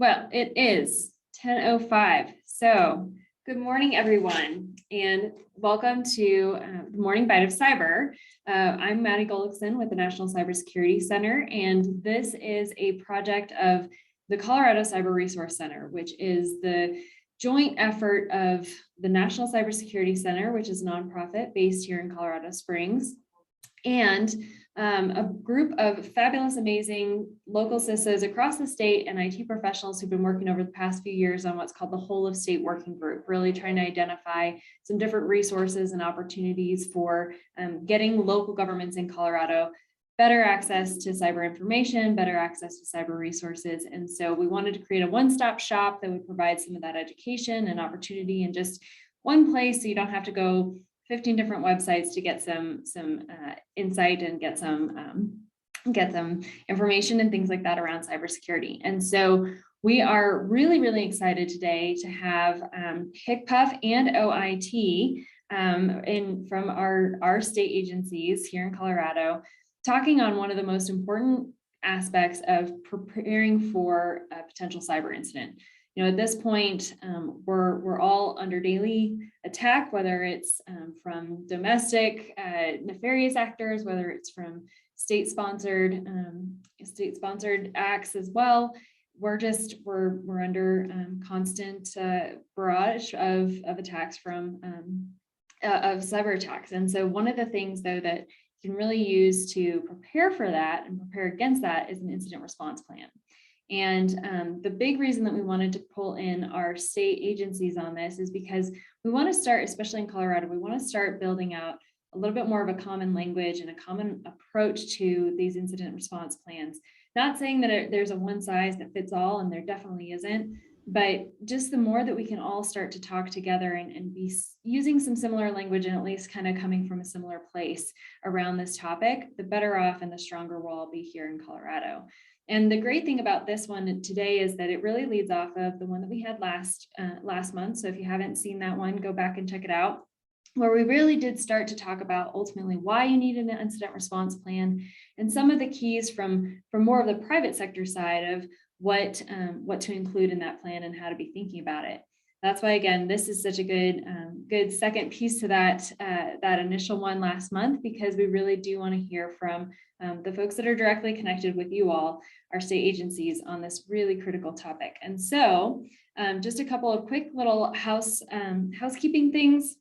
Well, it is 10:05. So good morning, everyone, and welcome to the Morning Byte of Cyber. I'm Maddie Gullickson with the National Cybersecurity Center, and this is a project of the Colorado Cyber Resource Center, which is the joint effort of the National Cybersecurity Center, which is a nonprofit based here in Colorado Springs, and a group of fabulous, amazing local CISOs across the state and IT professionals who've been working over the past few years on what's called the Whole of State Working Group, really trying to identify some different resources and opportunities for getting local governments in Colorado better access to cyber information, better access to cyber resources. And so we wanted to create a one-stop shop that would provide some of that education and opportunity in just one place, so you don't have to go 15 different websites to get some insight and get some information and things like that around cybersecurity. And so we are really, really excited today to have HCPF and OIT from our state agencies here in Colorado, talking on one of the most important aspects of preparing for a potential cyber incident. You know, at this point, we're all under daily attack, whether it's from domestic nefarious actors, whether it's from state-sponsored acts as well. We're under constant barrage of attacks of cyber attacks. And so one of the things, though, that you can really use to prepare for that and prepare against that is an incident response plan. And the big reason that we wanted to pull in our state agencies on this is because we want to start, especially in Colorado, we want to start building out a little bit more of a common language and a common approach to these incident response plans. Not saying that there's a one size that fits all, and there definitely isn't, but just the more that we can all start to talk together and be using some similar language and at least kind of coming from a similar place around this topic, the better off and the stronger we'll all be here in Colorado. And the great thing about this one today is that it really leads off of the one that we had last month. So if you haven't seen that one, go back and check it out, where we really did start to talk about ultimately why you need an incident response plan and some of the keys from more of the private sector side of what to include in that plan and how to be thinking about it. That's why, again, this is such a good second piece to that initial one last month, because we really do want to hear from the folks that are directly connected with you all, our state agencies, on this really critical topic. And so just a couple of quick little housekeeping things.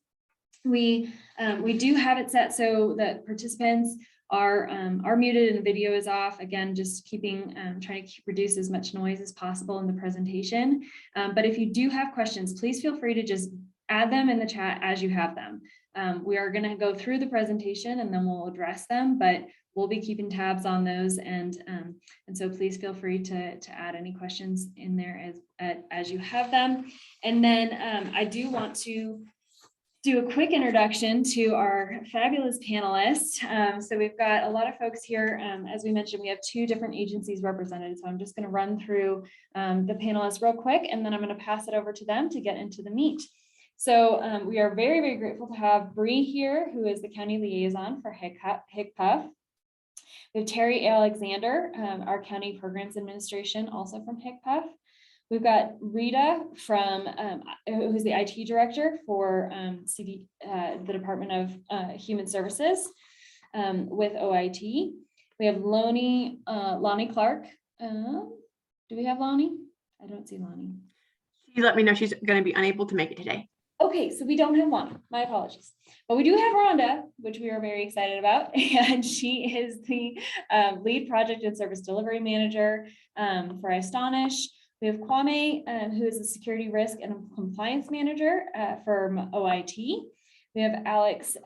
We do have it set so that participants are muted and video is off. Again, just trying to reduce as much noise as possible in the presentation. But if you do have questions, please feel free to just add them in the chat as you have them. We are going to go through the presentation and then we'll address them, but we'll be keeping tabs on those, and so please feel free to add any questions in there as you have them. And then I do want to do a quick introduction to our fabulous panelists. So we've got a lot of folks here. As we mentioned, we have two different agencies represented. So I'm just going to run through the panelists real quick, and then I'm going to pass it over to them to get into the meat. So we are very, very grateful to have Bree here, who is the county liaison for HCPF. We have Terry Alexander, our county programs administration, also from HCPF. We've got Rita who's the IT director for the Department of Human Services with OIT. We have Lonnie Clark. Do we have Lonnie? I don't see Lonnie. She let me know she's going to be unable to make it today. Okay, so we don't have Lonnie. My apologies. But we do have Rhonda, which we are very excited about. And she is the lead project and service delivery manager for Astonish. We have Kwame, who is the security risk and compliance manager for OIT. We have Alex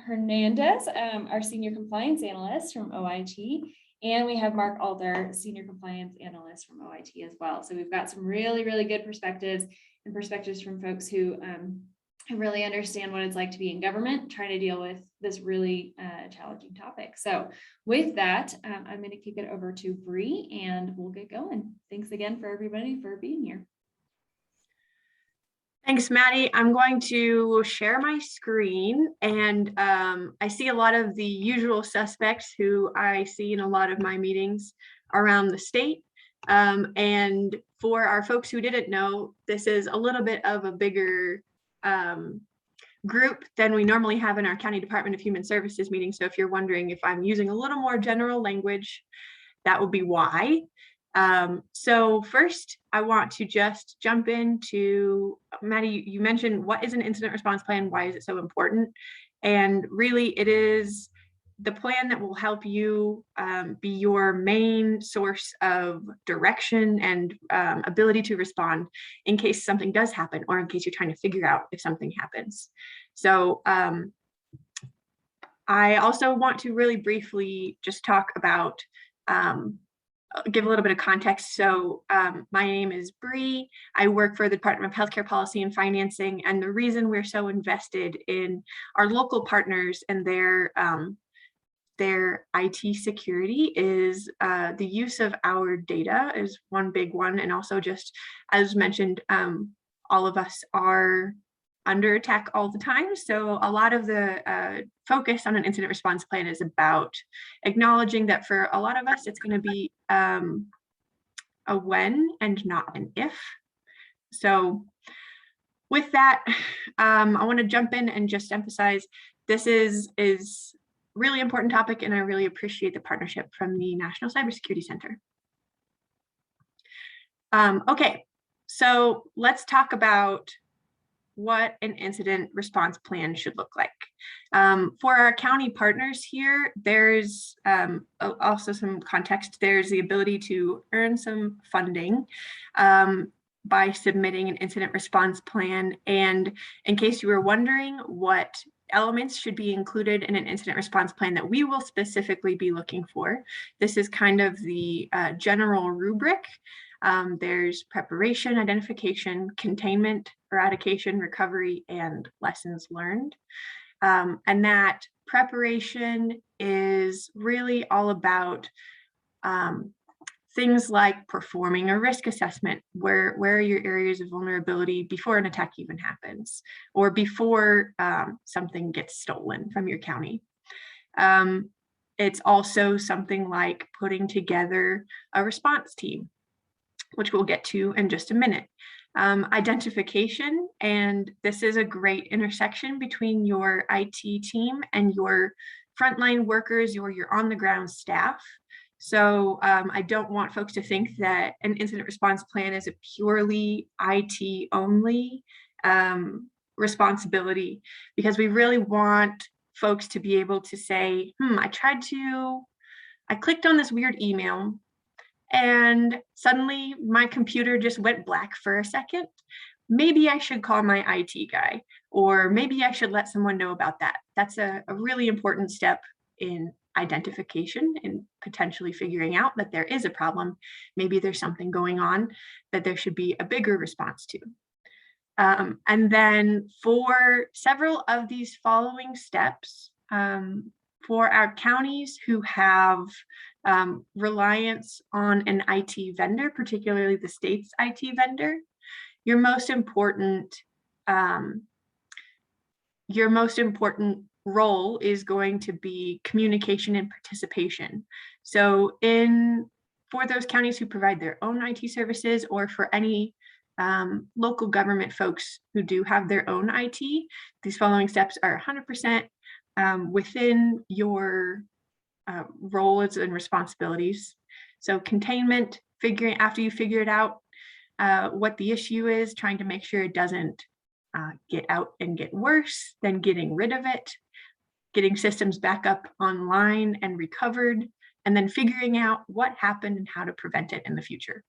Hernandez, our senior compliance analyst from OIT. And we have Mark Alder, senior compliance analyst from OIT as well. So we've got some really, really good perspectives from folks who really understand what it's like to be in government, trying to deal with this really challenging topic. So with that, I'm going to kick it over to Bree and we'll get going. Thanks again for everybody for being here. Thanks, Maddie. I'm going to share my screen, and I see a lot of the usual suspects who I see in a lot of my meetings around the state. And for our folks who didn't know, this is a little bit of a bigger group than we normally have in our County Department of Human Services meeting. So if you're wondering if I'm using a little more general language, that would be why. So first, I want to just jump into, Maddie, you mentioned what is an incident response plan? Why is it so important? And really, it is the plan that will help you be your main source of direction and ability to respond in case something does happen, or in case you're trying to figure out if something happens. So I also want to really briefly just talk about, give a little bit of context. So my name is Bree. I work for the Department of Healthcare Policy and Financing, and the reason we're so invested in our local partners and their IT security is the use of our data is one big one. And also, just as mentioned, all of us are under attack all the time. So a lot of the focus on an incident response plan is about acknowledging that for a lot of us, it's going to be a when and not an if. So with that, I want to jump in and just emphasize this is really important topic, and I really appreciate the partnership from the National Cybersecurity Center. Okay, so let's talk about what an incident response plan should look like. For our county partners here, there's also some context. There's the ability to earn some funding by submitting an incident response plan. And in case you were wondering what elements should be included in an incident response plan that we will specifically be looking for, this is kind of the general rubric. There's preparation, identification, containment, eradication, recovery, and lessons learned. And that preparation is really all about things like performing a risk assessment. Where are your areas of vulnerability before an attack even happens, or before something gets stolen from your county. It's also something like putting together a response team, which we'll get to in just a minute. Identification, and this is a great intersection between your IT team and your frontline workers, your on-the-ground staff. So I don't want folks to think that an incident response plan is a purely IT only responsibility, because we really want folks to be able to say, I clicked on this weird email and suddenly my computer just went black for a second. Maybe I should call my IT guy, or maybe I should let someone know about that. That's a really important step in identification and potentially figuring out that there is a problem. Maybe there's something going on that there should be a bigger response to. And then for several of these following steps, for our counties who have reliance on an IT vendor, particularly the state's IT vendor, your most important role is going to be communication and participation. So for those counties who provide their own IT services, or for any local government folks who do have their own IT, these following steps are 100% within your roles and responsibilities. So containment, after you figure it out what the issue is, trying to make sure it doesn't get out and get worse, then getting rid of it, getting systems back up online and recovered, and then figuring out what happened and how to prevent it in the future.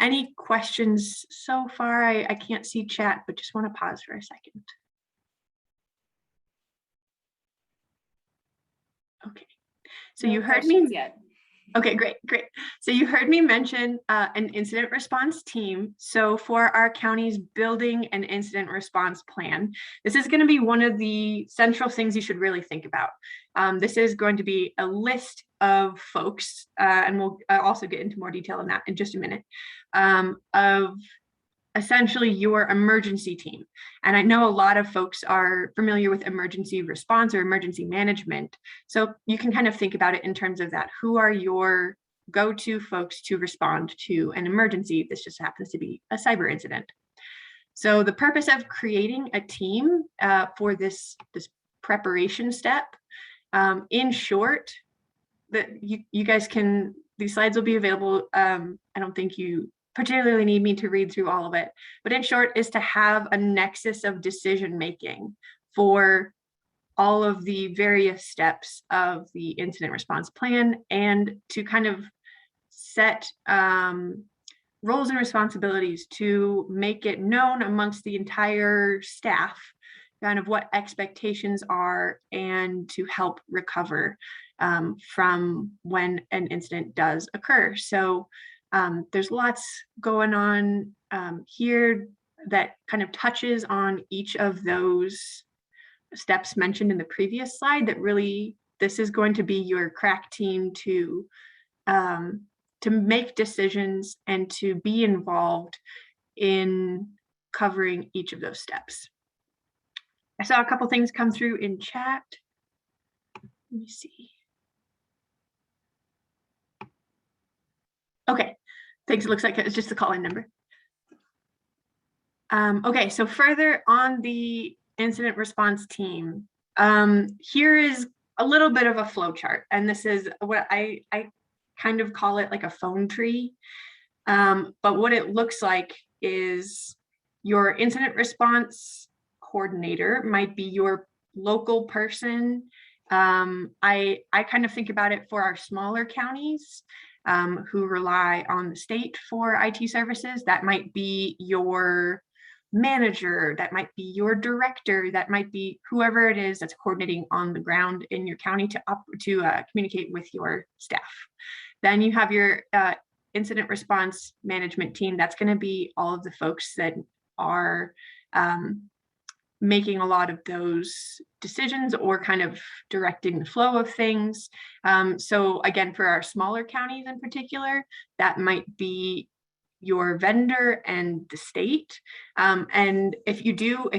Any questions so far? I can't see chat, but just want to pause for a second. Okay, so you heard me. Okay, great. So you heard me mention an incident response team. So for our counties building an incident response plan, this is going to be one of the central things you should really think about. This is going to be a list of folks, and we'll also get into more detail on that in just a minute, of essentially your emergency team. And I know a lot of folks are familiar with emergency response or emergency management. So you can kind of think about it in terms of that. Who are your go-to folks to respond to an emergency? This just happens to be a cyber incident. So the purpose of creating a team for this preparation step, in short, that you guys can, these slides will be available. I don't think you particularly need me to read through all of it, but in short is to have a nexus of decision making for all of the various steps of the incident response plan, and to kind of set roles and responsibilities to make it known amongst the entire staff kind of what expectations are, and to help recover from when an incident does occur. So there's lots going on here that kind of touches on each of those steps mentioned in the previous slide, that really, this is going to be your crack team to make decisions and to be involved in covering each of those steps. I saw a couple things come through in chat. Let me see. Okay, thanks. It looks like it's just the call-in number. Okay, so further on the incident response team, here is a little bit of a flow chart, and this is what I kind of call it like a phone tree. But what it looks like is your incident response coordinator might be your local person. I kind of think about it for our smaller counties who rely on the state for IT services. That might be your manager, that might be your director, that might be whoever it is that's coordinating on the ground in your county to communicate with your staff. Then you have your incident response management team. That's going to be all of the folks that are making a lot of those decisions or kind of directing the flow of things. So again, for our smaller counties in particular, that might be your vendor and the state. And if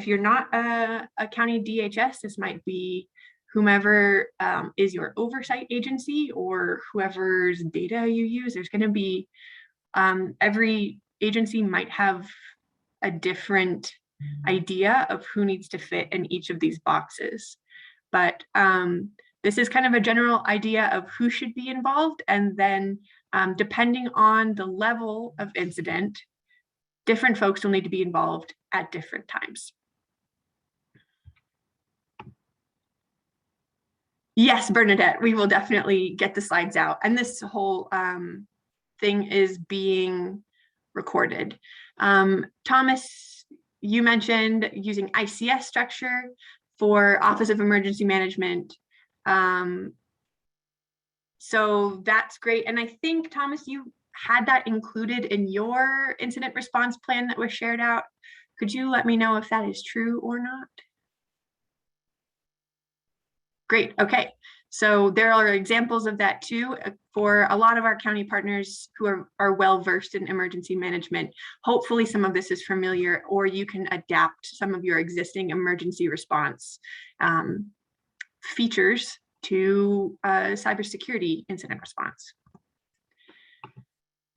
you're not a county DHS, this might be whomever is your oversight agency or whoever's data you use. There's going to be, every agency might have a different idea of who needs to fit in each of these boxes. But this is kind of a general idea of who should be involved. And then depending on the level of incident, different folks will need to be involved at different times. Yes, Bernadette, we will definitely get the slides out. And this whole thing is being recorded. Thomas, you mentioned using ICS structure for Office of Emergency Management. So that's great. And I think, Thomas, you had that included in your incident response plan that was shared out. Could you let me know if that is true or not? Great. Okay. So there are examples of that too for a lot of our county partners who are well versed in emergency management. Hopefully some of this is familiar, or you can adapt some of your existing emergency response features to cybersecurity incident response.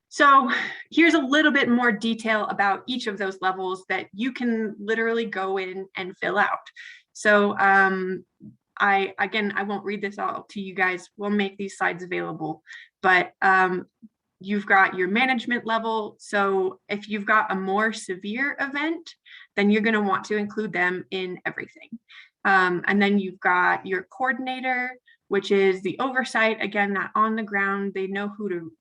So here's a little bit more detail about each of those levels that you can literally go in and fill out. So again, I won't read this all to you guys. We'll make these slides available, but you've got your management level. So if you've got a more severe event, then you're going to want to include them in everything. And then you've got your coordinator, which is the oversight. Again, that on the ground, they know who to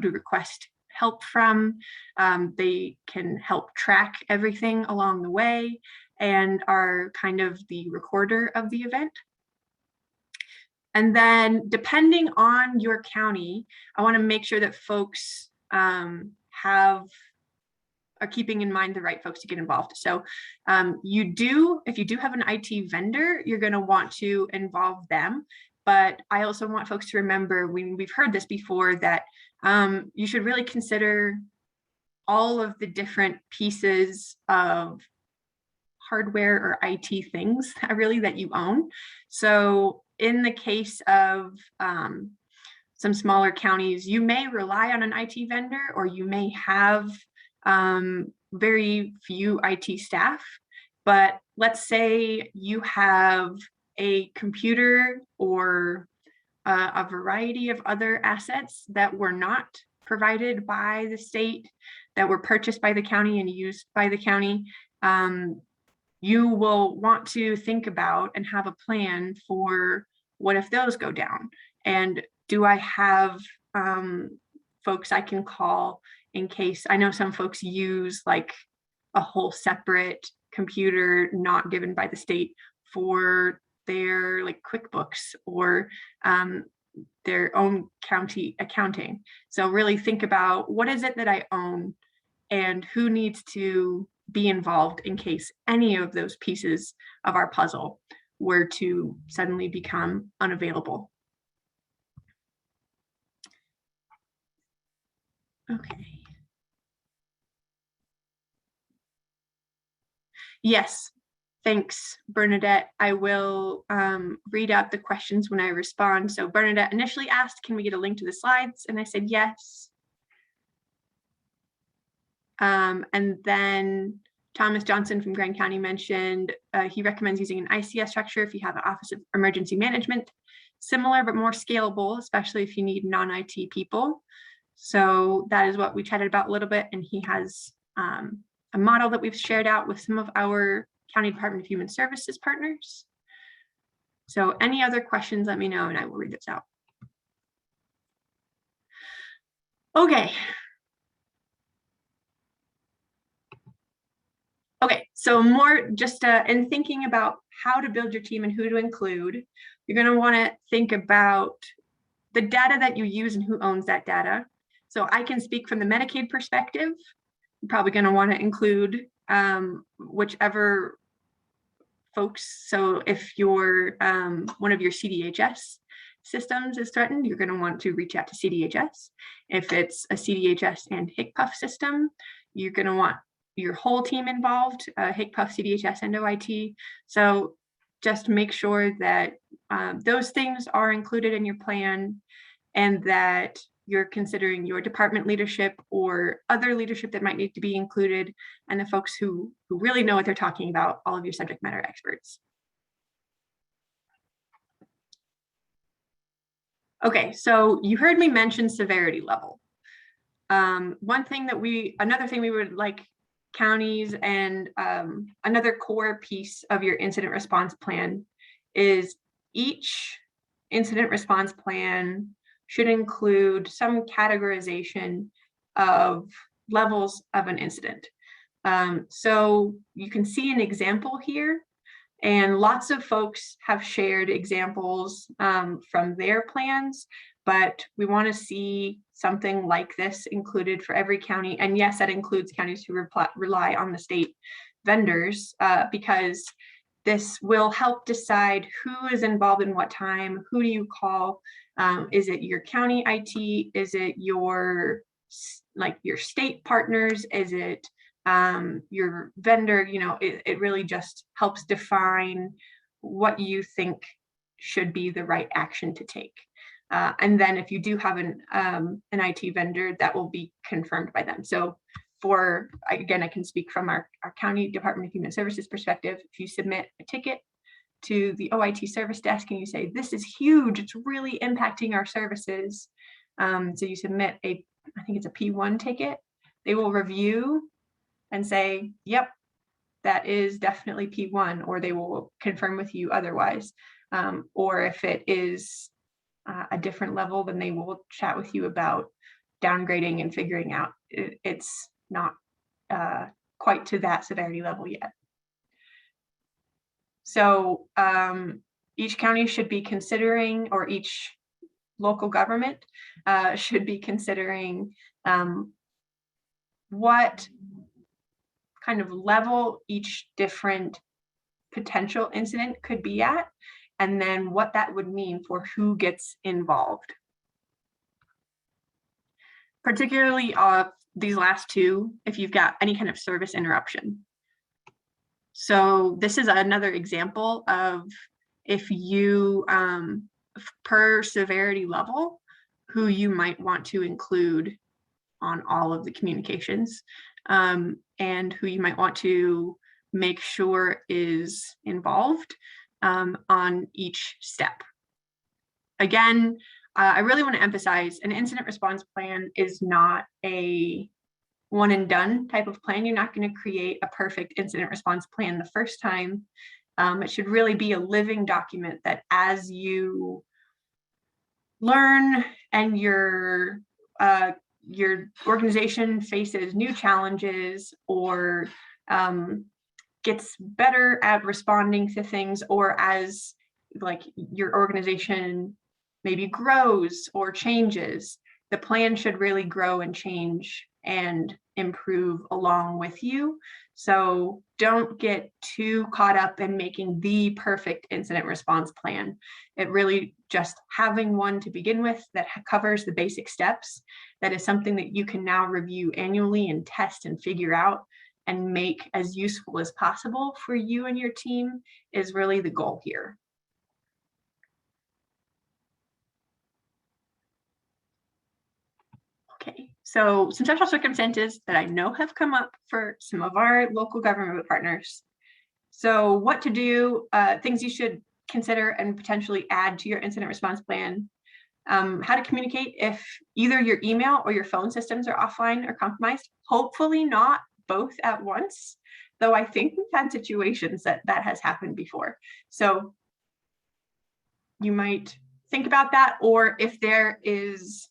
request help from. They can help track everything along the way and are kind of the recorder of the event. And then depending on your county, I want to make sure that folks are keeping in mind the right folks to get involved. So if you do have an IT vendor, you're going to want to involve them. But I also want folks to remember, we've heard this before, that you should really consider all of the different pieces of hardware or IT things really that you own. So in the case of some smaller counties, you may rely on an IT vendor, or you may have very few IT staff. But let's say you have a computer or a variety of other assets that were not provided by the state, that were purchased by the county and used by the county. You will want to think about and have a plan for what if those go down, and do I have folks I can call in case. I know some folks use like a whole separate computer not given by the state for their like QuickBooks or their own county accounting. So really think about what is it that I own and who needs to be involved in case any of those pieces of our puzzle were to suddenly become unavailable. Okay. Yes, thanks, Bernadette. I will read out the questions when I respond. So Bernadette initially asked, can we get a link to the slides? And I said, yes. And then Thomas Johnson from Grand County mentioned he recommends using an ICS structure if you have an Office of Emergency Management, similar but more scalable, especially if you need non-IT people. So that is what we chatted about a little bit, and he has a model that we've shared out with some of our County Department of Human Services partners. So any other questions, let me know and I will read this out. Okay. Okay, so more just in thinking about how to build your team and who to include, you're going to want to think about the data that you use and who owns that data. So I can speak from the Medicaid perspective. You're probably going to want to include whichever folks. So if your one of your CDHS systems is threatened, you're going to want to reach out to CDHS. If it's a CDHS and HCPF system, you're going to want your whole team involved, HCPF, CDHS, and OIT. So just make sure that those things are included in your plan, and that you're considering your department leadership or other leadership that might need to be included, and the folks who really know what they're talking about, all of your subject matter experts. Okay, so you heard me mention severity level. Another thing we would like counties and another core piece of your incident response plan is each incident response plan should include some categorization of levels of an incident. So you can see an example here, and lots of folks have shared examples from their plans, but we want to see something like this included for every county. And yes, that includes counties who rely on the state vendors, because this will help decide who is involved in what time, who do you call, is it your county IT, is it your state partners, is it your vendor? It really just helps define what you think should be the right action to take. And then if you do have an IT vendor, that will be confirmed by them. So again, I can speak from our County Department of Human Services perspective. If you submit a ticket to the OIT service desk and you say, this is huge, it's really impacting our services. So you submit I think it's a P1 ticket. They will review and say, yep, that is definitely P1, or they will confirm with you otherwise. Or if it is a different level, then they will chat with you about downgrading and figuring out it's not quite to that severity level yet. So each county should be considering, or each local government should be considering what kind of level each different potential incident could be at, and then what that would mean for who gets involved. particularly these last two, if you've got any kind of service interruption. So this is another example of if you, per severity level, who you might want to include on all of the communications, and who you might want to make sure is involved on each step. Again, I really want to emphasize an incident response plan is not a one and done type of plan. You're not going to create a perfect incident response plan the first time. It should really be a living document that as you learn and your organization faces new challenges or gets better at responding to things, or as like your organization maybe grows or changes, the plan should really grow and change and improve along with you. So don't get too caught up in making the perfect incident response plan. It really just having one to begin with that covers the basic steps, that is something that you can now review annually and test and figure out and make as useful as possible for you and your team is really the goal here. Okay, so some special circumstances that I know have come up for some of our local government partners. So what to do, things you should consider and potentially add to your incident response plan. How to communicate if either your email or your phone systems are offline or compromised. Hopefully not both at once, though I think we've had situations that has happened before. So you might think about that, or if there is,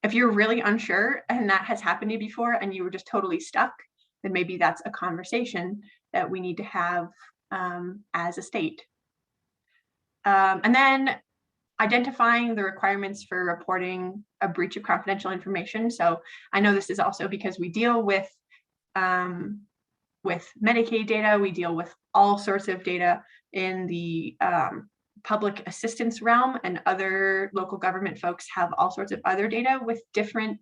if you're really unsure and that has happened to you before and you were just totally stuck, then maybe that's a conversation that we need to have as a state. And then identifying the requirements for reporting a breach of confidential information. So I know this is also because we deal with Medicaid data, we deal with all sorts of data in the public assistance realm, and other local government folks have all sorts of other data with different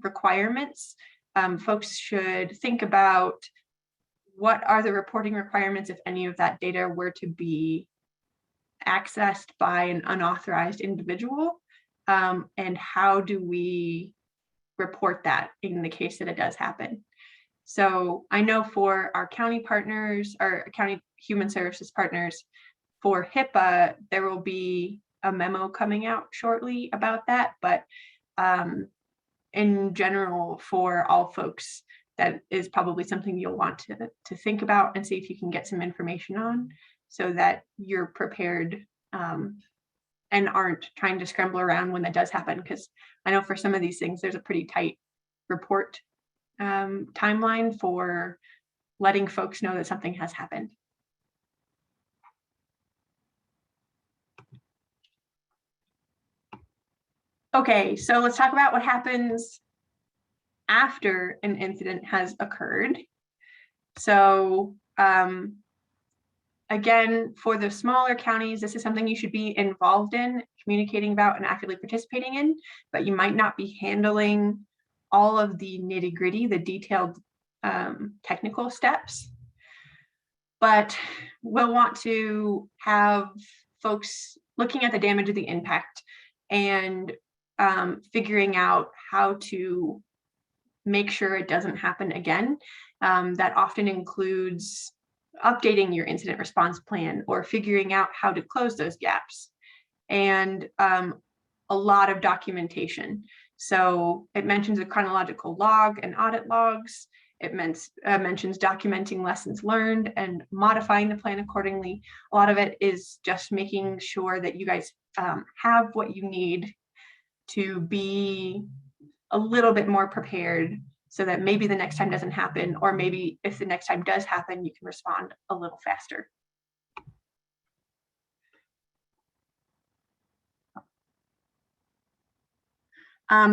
requirements. Folks should think about what are the reporting requirements if any of that data were to be accessed by an unauthorized individual, and how do we report that in the case that it does happen. So I know for our county partners, our county human services partners, for HIPAA, there will be a memo coming out shortly about that, but in general, for all folks, that is probably something you'll want to think about and see if you can get some information on, so that you're prepared and aren't trying to scramble around when that does happen. Because I know for some of these things, there's a pretty tight report timeline for letting folks know that something has happened. Okay, so let's talk about what happens after an incident has occurred. So again, for the smaller counties, this is something you should be involved in, communicating about and actively participating in, but you might not be handling all of the nitty-gritty, the detailed technical steps. But we'll want to have folks looking at the damage of the impact and figuring out how to make sure it doesn't happen again. That often includes updating your incident response plan or figuring out how to close those gaps, and a lot of documentation. So it mentions a chronological log and audit logs. It mentions documenting lessons learned and modifying the plan accordingly. A lot of it is just making sure that you guys have what you need to be a little bit more prepared, so that maybe the next time doesn't happen, or maybe if the next time does happen, you can respond a little faster.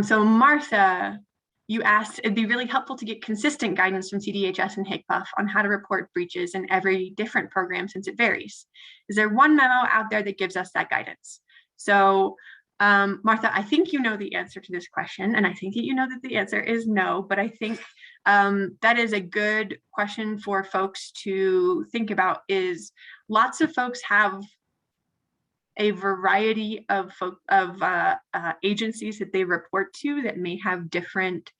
So Martha, you asked, it'd be really helpful to get consistent guidance from CDHS and HCPF on how to report breaches in every different program since it varies. Is there one memo out there that gives us that guidance? So Martha, I think you know the answer to this question, and I think that you know that the answer is no, but I think that is a good question for folks to think about. Is lots of folks have a variety of agencies that they report to that may have different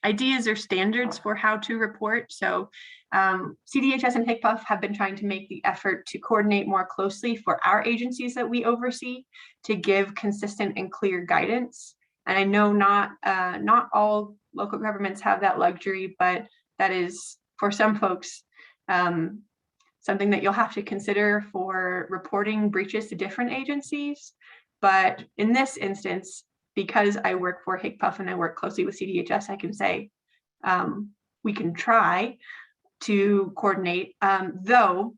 ideas or standards for how to report. So CDHS and HCPF have been trying to make the effort to coordinate more closely for our agencies that we oversee to give consistent and clear guidance. And I know not all local governments have that luxury, but that is for some folks something that you'll have to consider for reporting breaches to different agencies. But in this instance, because I work for HCPF and I work closely with CDHS, I can say we can try to coordinate, though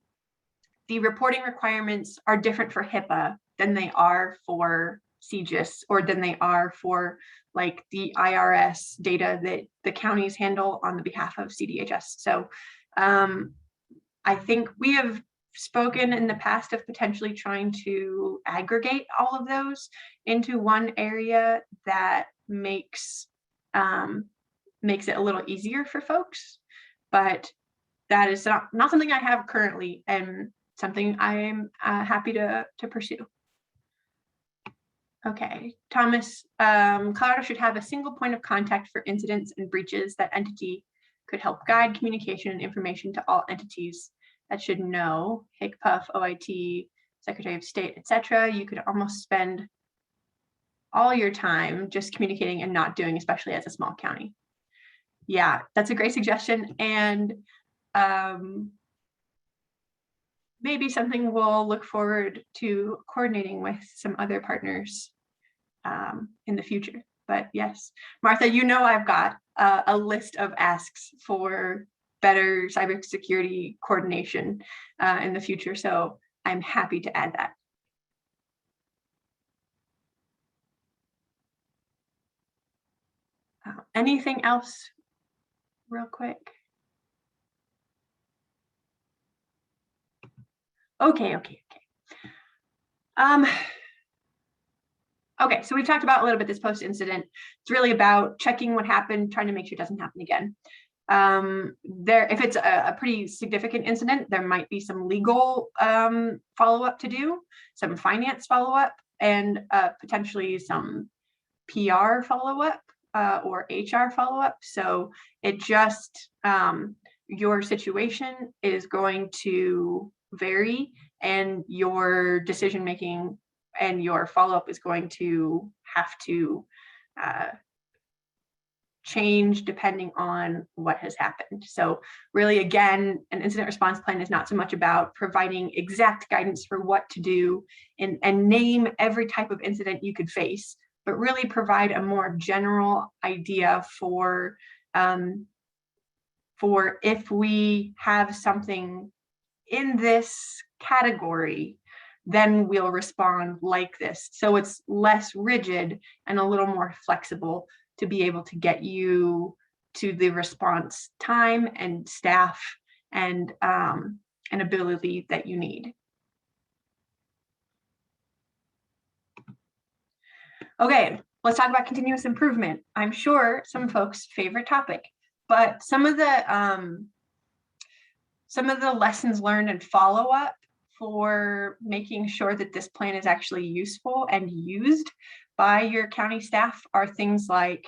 the reporting requirements are different for HIPAA than they are for CGIS or than they are for like the IRS data that the counties handle on the behalf of CDHS. So I think we have spoken in the past of potentially trying to aggregate all of those into one area that makes it a little easier for folks, but that is not something I have currently and something I'm happy to pursue. Okay, Thomas, Colorado should have a single point of contact for incidents and breaches. That entity could help guide communication and information to all entities that should know, HCPF, OIT, Secretary of State, etc. You could almost spend all your time just communicating and not doing, especially as a small county. Yeah, that's a great suggestion. And maybe something we'll look forward to coordinating with some other partners in the future. But yes, Martha, you know I've got a list of asks for better cybersecurity coordination in the future, so I'm happy to add that. Anything else real quick? Okay. Okay, so we've talked about a little bit this post-incident. It's really about checking what happened, trying to make sure it doesn't happen again. If it's a pretty significant incident, there might be some legal follow-up to do, some finance follow-up, and potentially some PR follow-up or HR follow-up. So it just, your situation is going to vary, and your decision-making and your follow-up is going to have to change depending on what has happened. So really, again, an incident response plan is not so much about providing exact guidance for what to do and name every type of incident you could face, but really provide a more general idea for if we have something in this category, then we'll respond like this. So it's less rigid and a little more flexible to be able to get you to the response time and staff and ability that you need. Okay, let's talk about continuous improvement. I'm sure some folks' favorite topic, but some of the lessons learned and follow-up for making sure that this plan is actually useful and used by your county staff are things like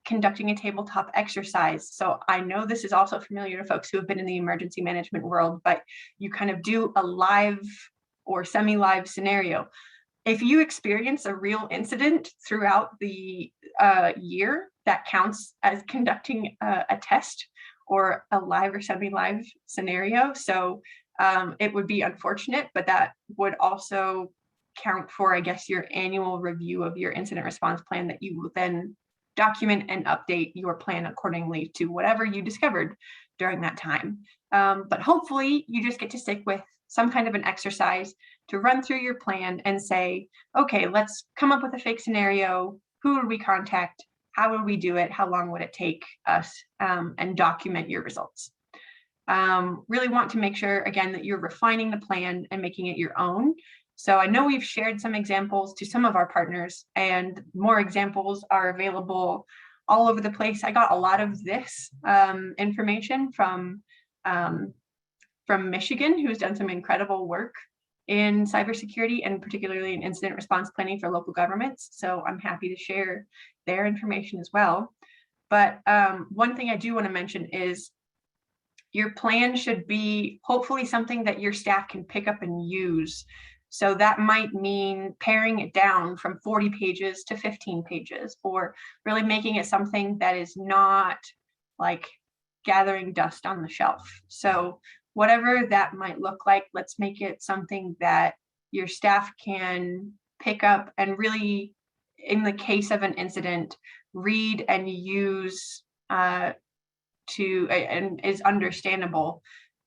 conducting a tabletop exercise. So I know this is also familiar to folks who have been in the emergency management world, but you kind of do a live or semi-live scenario. If you experience a real incident throughout the year, that counts as conducting a test or a live or semi-live scenario. So it would be unfortunate, but that would also count for, I guess, your annual review of your incident response plan that you will then document and update your plan accordingly to whatever you discovered during that time. But hopefully you just get to stick with some kind of an exercise to run through your plan and say, okay, let's come up with a fake scenario. Who would we contact? How would we do it? How long would it take us? And document your results. Really want to make sure, again, that you're refining the plan and making it your own. So I know we've shared some examples to some of our partners, and more examples are available all over the place. I got a lot of this information from Michigan, who's done some incredible work in cybersecurity and particularly in incident response planning for local governments. So I'm happy to share their information as well. But one thing I do want to mention is your plan should be hopefully something that your staff can pick up and use. So that might mean paring it down from 40 pages to 15 pages, or really making it something that is not like gathering dust on the shelf. So whatever that might look like, let's make it something that your staff can pick up and really, in the case of an incident, read and use and is understandable,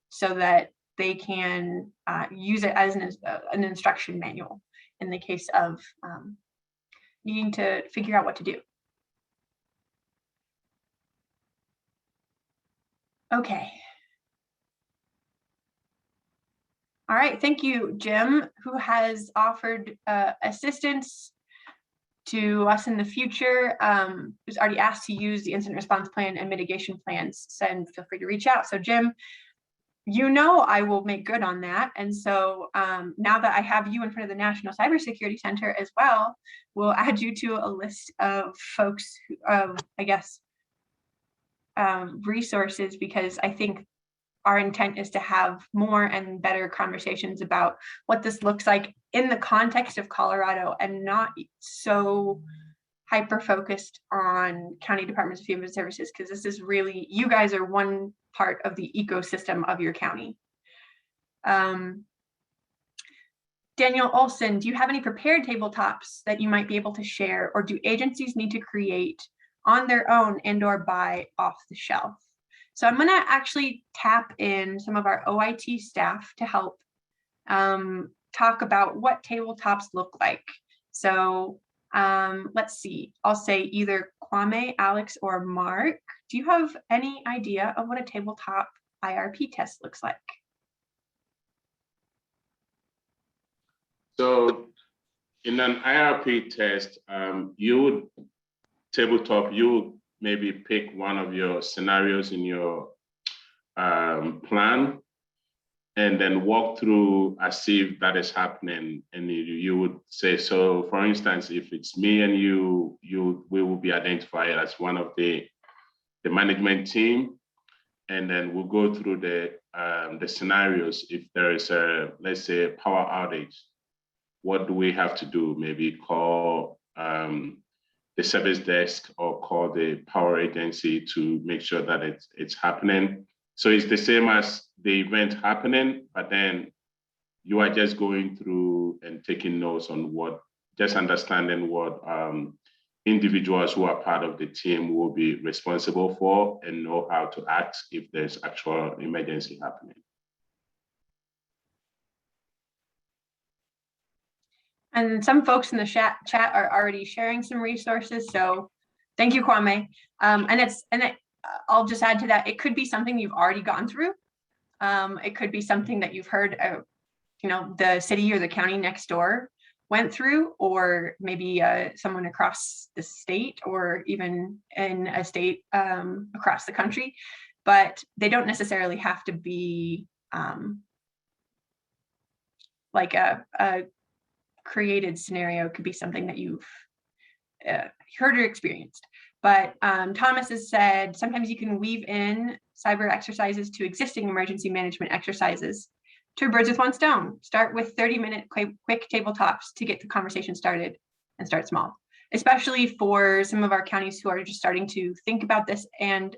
so that they can use it as an instruction manual in the case of needing to figure out what to do. Okay. All right, thank you, Jim, who has offered assistance to us in the future, who's already asked to use the incident response plan and mitigation plans. So feel free to reach out. So Jim, you know I will make good on that. And so now that I have you in front of the National Cybersecurity Center as well, we'll add you to a list of folks, I guess, resources, because I think our intent is to have more and better conversations about what this looks like in the context of Colorado, and not so hyper-focused on county departments of human services, because this is really, you guys are one part of the ecosystem of your county. Daniel Olson, do you have any prepared tabletops that you might be able to share, or do agencies need to create on their own and or buy off the shelf? So I'm going to actually tap in some of our OIT staff to help talk about what tabletops look like. So let's see, I'll say either Kwame, Alex, or Mark. Do you have any idea of what a tabletop IRP test looks like? So in an IRP test, you would maybe pick one of your scenarios in your plan, and then walk through as if that is happening. And you would say, so for instance, if it's me and we will be identified as one of the management team. And then we'll go through the scenarios. If there is let's say a power outage, what do we have to do? Maybe call the service desk or call the power agency to make sure that it's happening. So it's the same as the event happening, but then you are just going through and taking notes on just understanding what individuals who are part of the team will be responsible for, and know how to act if there's actual emergency happening. And some folks in the chat are already sharing some resources. So thank you, Kwame. I'll just add to that. It could be something you've already gone through. It could be something that you've heard, the city or the county next door went through, or maybe someone across the state, or even in a state across the country. But they don't necessarily have to be like a created scenario. It could be something that you've heard or experienced. But Thomas has said, sometimes you can weave in cyber exercises to existing emergency management exercises. Two birds with one stone. Start with 30-minute quick tabletops to get the conversation started, and start small, especially for some of our counties who are just starting to think about this and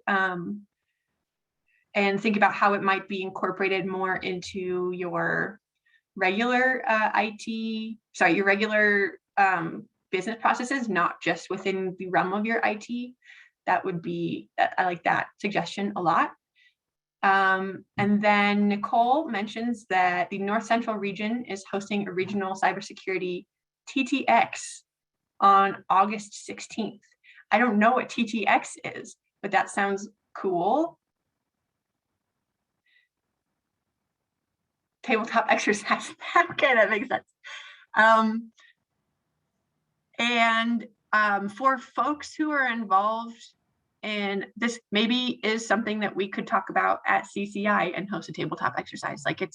think about how it might be incorporated more into your regular your regular business processes, not just within the realm of your IT. That would be, I like that suggestion a lot. And then Nicole mentions that the North Central region is hosting a regional cybersecurity TTX on August 16th. I don't know what TTX is, but that sounds cool. Tabletop exercise. Okay, that makes sense. And for folks who are involved, and this maybe is something that we could talk about at CCI and host a tabletop exercise. Like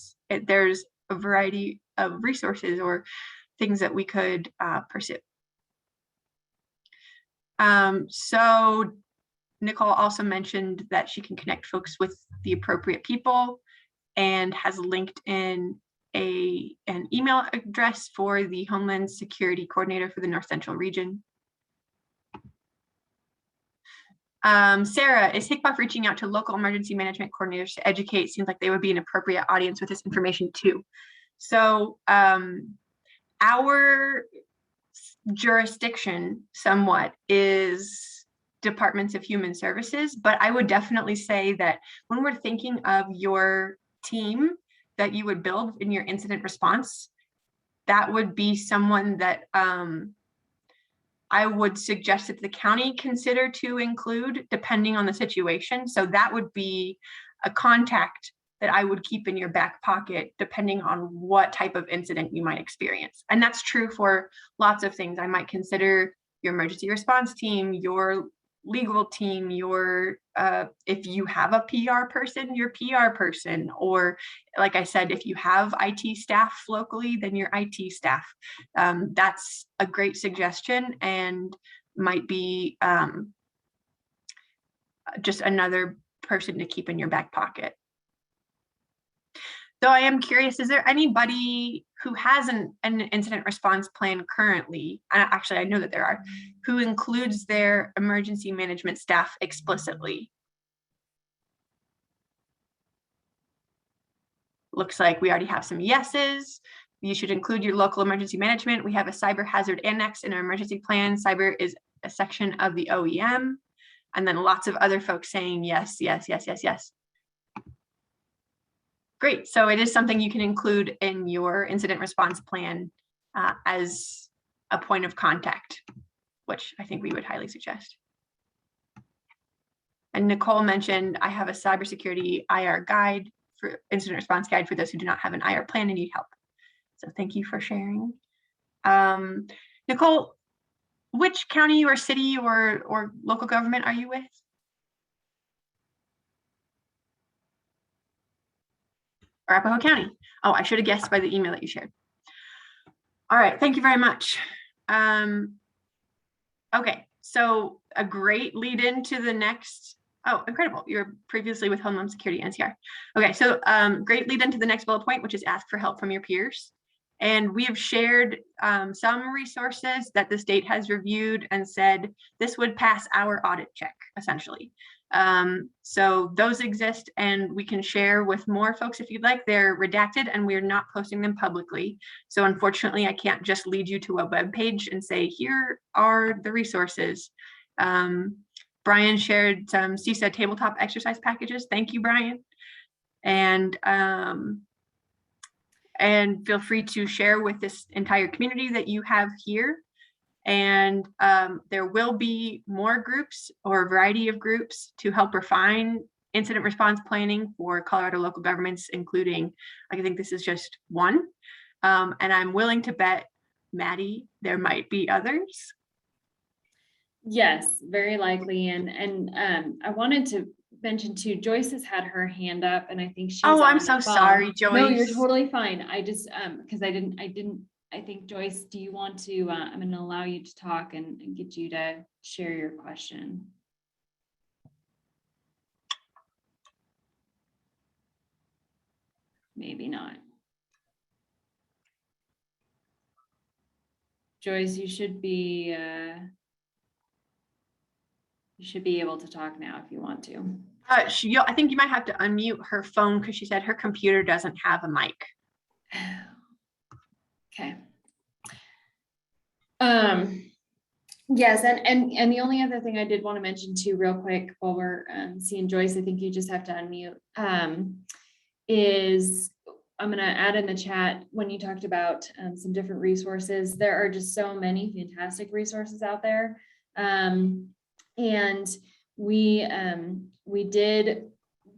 there's a variety of resources or things that we could pursue. So Nicole also mentioned that she can connect folks with the appropriate people and has linked in an email address for the Homeland Security Coordinator for the North Central region. Sarah, is HCPF reaching out to local emergency management coordinators to educate? Seems like they would be an appropriate audience with this information too. So our jurisdiction somewhat is departments of human services, but I would definitely say that when we're thinking of your team that you would build in your incident response, that would be someone that I would suggest that the county consider to include depending on the situation. So that would be a contact that I would keep in your back pocket depending on what type of incident you might experience. And that's true for lots of things. I might consider your emergency response team, your legal team, your if you have a PR person, your PR person, or like I said, if you have IT staff locally, then your IT staff. That's a great suggestion and might be just another person to keep in your back pocket. Though I am curious, is there anybody who has an incident response plan currently, actually I know that there are, who includes their emergency management staff explicitly? Looks like we already have some yeses. You should include your local emergency management. We have a cyber hazard annex in our emergency plan. Cyber is a section of the OEM. And then lots of other folks saying yes, yes, yes, yes, yes. Great, so it is something you can include in your incident response plan as a point of contact, which I think we would highly suggest. And Nicole mentioned, I have a cybersecurity IR guide for incident response guide for those who do not have an IR plan and need help. So thank you for sharing. Nicole, which county or city or local government are you with? Arapahoe County. Oh, I should have guessed by the email that you shared. All right, thank you very much. Okay, so a great lead into the next, oh, incredible. You're previously with Homeland Security, NCR. Okay, so great lead into the next bullet point, which is ask for help from your peers. And we have shared some resources that the state has reviewed and said this would pass our audit check, essentially. So those exist and we can share with more folks if you'd like. They're redacted and we're not posting them publicly. So unfortunately, I can't just lead you to a web page and say, here are the resources. Brian shared some CISA tabletop exercise packages. Thank you, Brian. And feel free to share with this entire community that you have here. And there will be more groups or a variety of groups to help refine incident response planning for Colorado local governments, including, I think this is just one. And I'm willing to bet, Maddie, there might be others. Yes, very likely. And I wanted to mention too, Joyce has had her hand up and I think she's I'm so sorry, Joyce. No, you're totally fine. I just because I think, Joyce, do you want to, I'm going to allow you to talk and get you to share your question. Maybe not. Joyce, you should be able to talk now if you want to. I think you might have to unmute her phone because she said her computer doesn't have a mic. Okay. Yes, and the only other thing I did want to mention too, real quick, while we're seeing Joyce, I think you just have to unmute. Is I'm going to add in the chat when you talked about some different resources. There are just so many fantastic resources out there, and we did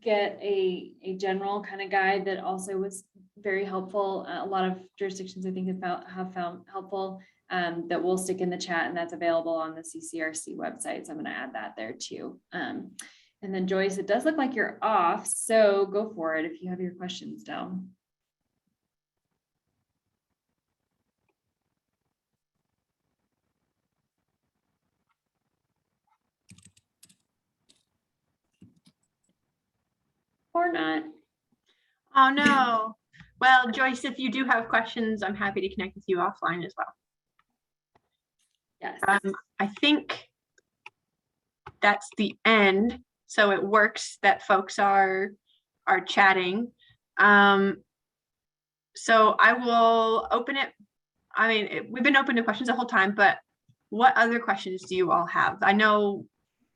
get a general kind of guide that also was very helpful. A lot of jurisdictions I think have found helpful, that we'll stick in the chat, and that's available on the CCRC website. So I'm going to add that there too. And then Joyce, it does look like you're off, so go for it if you have your questions down. Or not. Oh, no. Well, Joyce, if you do have questions, I'm happy to connect with you offline as well. Yes. I think that's the end. So it works that folks are chatting. So I will open it. I mean, we've been open to questions the whole time, but what other questions do you all have? I know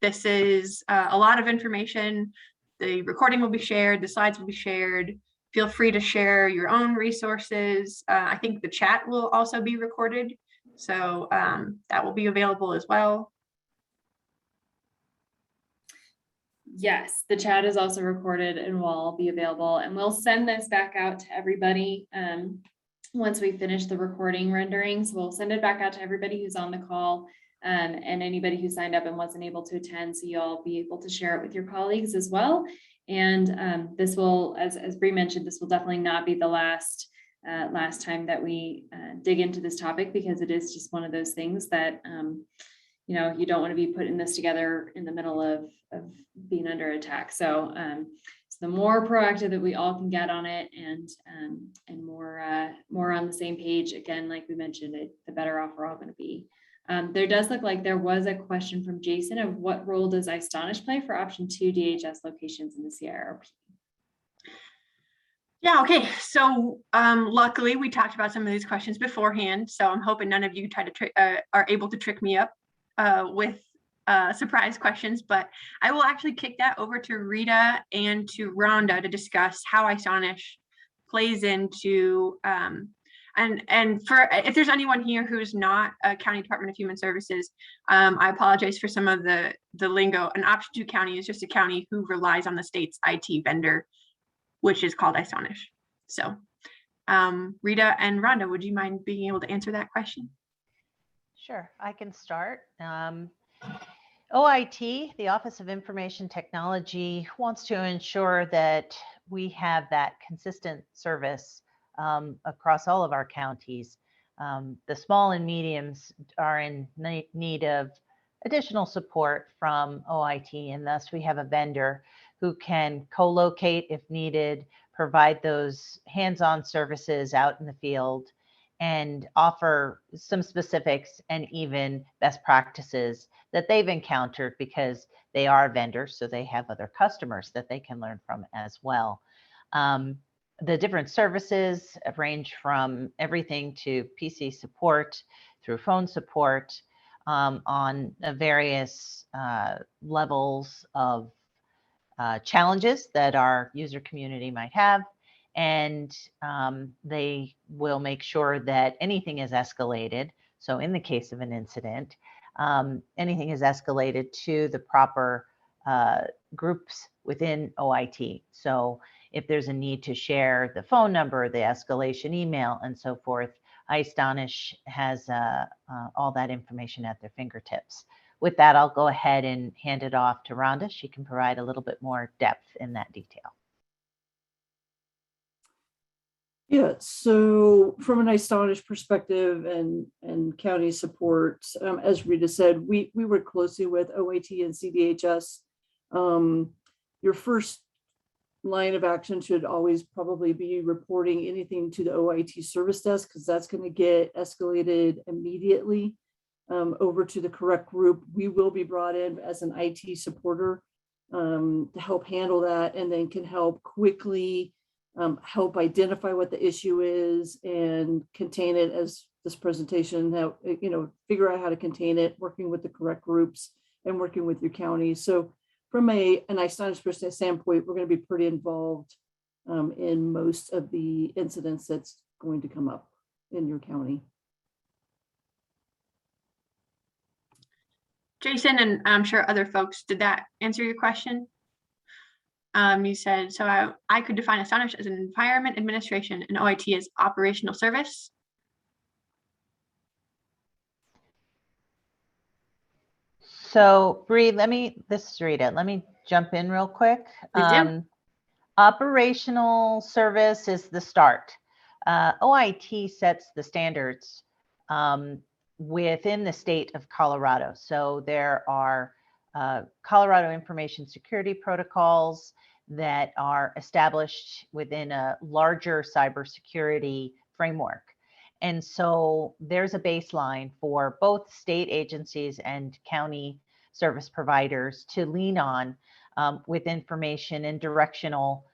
this is a lot of information. The recording will be shared, the slides will be shared. Feel free to share your own resources. I think the chat will also be recorded. So that will be available as well. Yes, the chat is also recorded and will all be available, and we'll send this back out to everybody once we finish the recording renderings. We'll send it back out to everybody who's on the call and anybody who signed up and wasn't able to attend, so you'll be able to share it with your colleagues as well. And this will, as Bree mentioned, this will definitely not be the last time that we dig into this topic, because it is just one of those things that you know, you don't want to be putting this together in the middle of being under attack. So, so the more proactive that we all can get on it, and more on the same page, again, like we mentioned, the better off we're all going to be. There does look like there was a question from Jason of what role does iStonish play for option 2 DHS locations in the CIRP? Yeah, okay. So luckily we talked about some of these questions beforehand. So I'm hoping none of you are able to trick me up with surprise questions, but I will actually kick that over to Rita and to Rhonda to discuss how iStonish plays into and for if there's anyone here who's not a County Department of Human Services, I apologize for some of the lingo. An option 2 county is just a county who relies on the state's IT vendor, which is called iStonish. So Rita and Rhonda, would you mind being able to answer that question? Sure, I can start. OIT, the Office of Information Technology, wants to ensure that we have that consistent service across all of our counties. The small and mediums are in need of additional support from OIT, and thus we have a vendor who can co-locate if needed, provide those hands-on services out in the field, and offer some specifics and even best practices that they've encountered, because they are vendors, so they have other customers that they can learn from as well. The different services range from everything to PC support through phone support on various levels of challenges that our user community might have. And they will make sure that anything is escalated. So in the case of an incident, anything is escalated to the proper groups within OIT. So if there's a need to share the phone number, the escalation email, and so forth, iStonish has all that information at their fingertips. With that, I'll go ahead and hand it off to Rhonda. She can provide a little bit more depth in that detail. Yeah, so from an iStonish perspective and county support, as Rita said, we work closely with OIT and CDHS. Your first line of action should always probably be reporting anything to the OIT service desk, because that's going to get escalated immediately over to the correct group. We will be brought in as an IT supporter to help handle that, and then can help quickly help identify what the issue is and contain it, as this presentation, how, you know, figure out how to contain it, working with the correct groups and working with your county. So from an iStonish standpoint, we're going to be pretty involved in most of the incidents that's going to come up in your county. Jason, and I'm sure other folks, did that answer your question? You said, so I could define Astonish as an environment administration and OIT as operational service. So Bree, this is Rita. Let me jump in real quick. Please do. Operational service is the start. OIT sets the standards within the state of Colorado. So there are Colorado information security protocols that are established within a larger cybersecurity framework. And so there's a baseline for both state agencies and county service providers to lean on with information and directional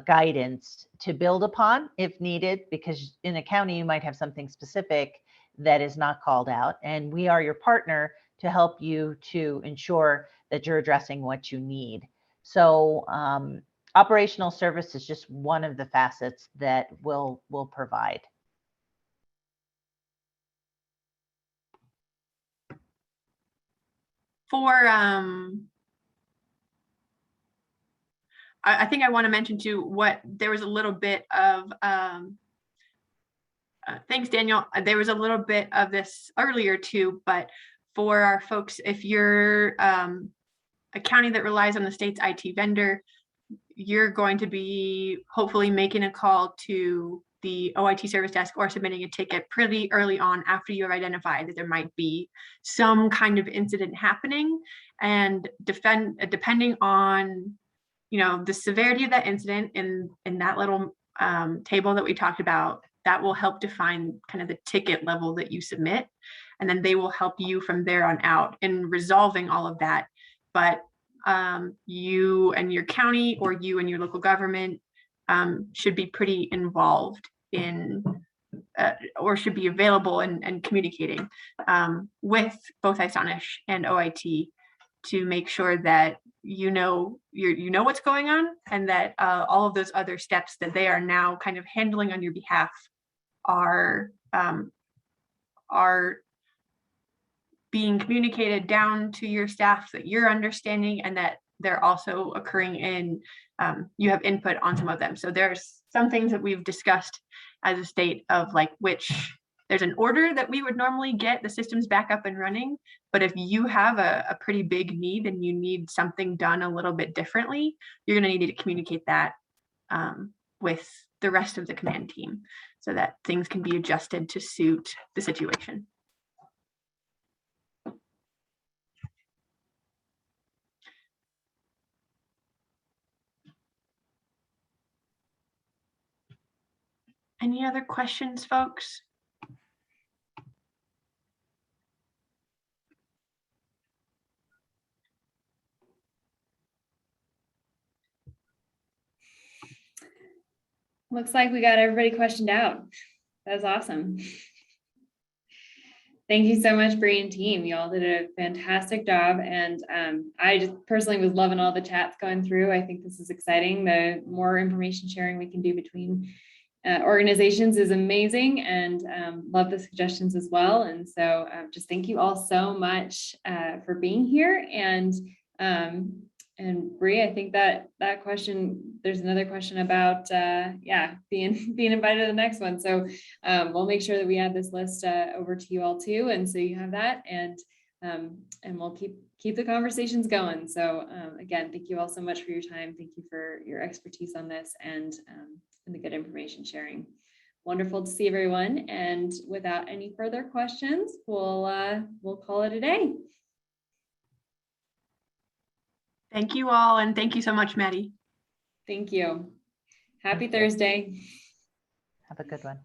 guidance to build upon if needed, because in a county you might have something specific that is not called out. And we are your partner to help you to ensure that you're addressing what you need. So operational service is just one of the facets that we'll provide. For I think I want to mention too what there was a little bit of thanks, Daniel. There was a little bit of this earlier too, but for our folks, if you're a county that relies on the state's IT vendor, you're going to be hopefully making a call to the OIT service desk or submitting a ticket pretty early on after you have identified that there might be some kind of incident happening. And depending on, you know, the severity of that incident in that little table that we talked about, that will help define kind of the ticket level that you submit. And then they will help you from there on out in resolving all of that. But you and your county or you and your local government should be pretty involved in or should be available and communicating with both Astonish and OIT to make sure that you know what's going on, and that all of those other steps that they are now kind of handling on your behalf are being communicated down to your staff, that you're understanding, and that they're also occurring in, you have input on some of them. So there's some things that we've discussed as a state of like, which there's an order that we would normally get the systems back up and running. But if you have a pretty big need and you need something done a little bit differently, you're going to need to communicate that with the rest of the command team so that things can be adjusted to suit the situation. Any other questions, folks? Looks like we got everybody questioned out. That was awesome. Thank you so much, Bree and team. You all did a fantastic job. And I just personally was loving all the chats going through. I think this is exciting. The more information sharing we can do between organizations is amazing, and love the suggestions as well. And so just thank you all so much for being here. And Bree, I think that question, there's another question about, being invited to the next one. So we'll make sure that we add this list over to you all too. And so you have that, and we'll keep the conversations going. So again, thank you all so much for your time. Thank you for your expertise on this and the good information sharing. Wonderful to see everyone. And without any further questions, we'll call it a day. Thank you all, and thank you so much, Maddie. Thank you. Happy Thursday. Have a good one.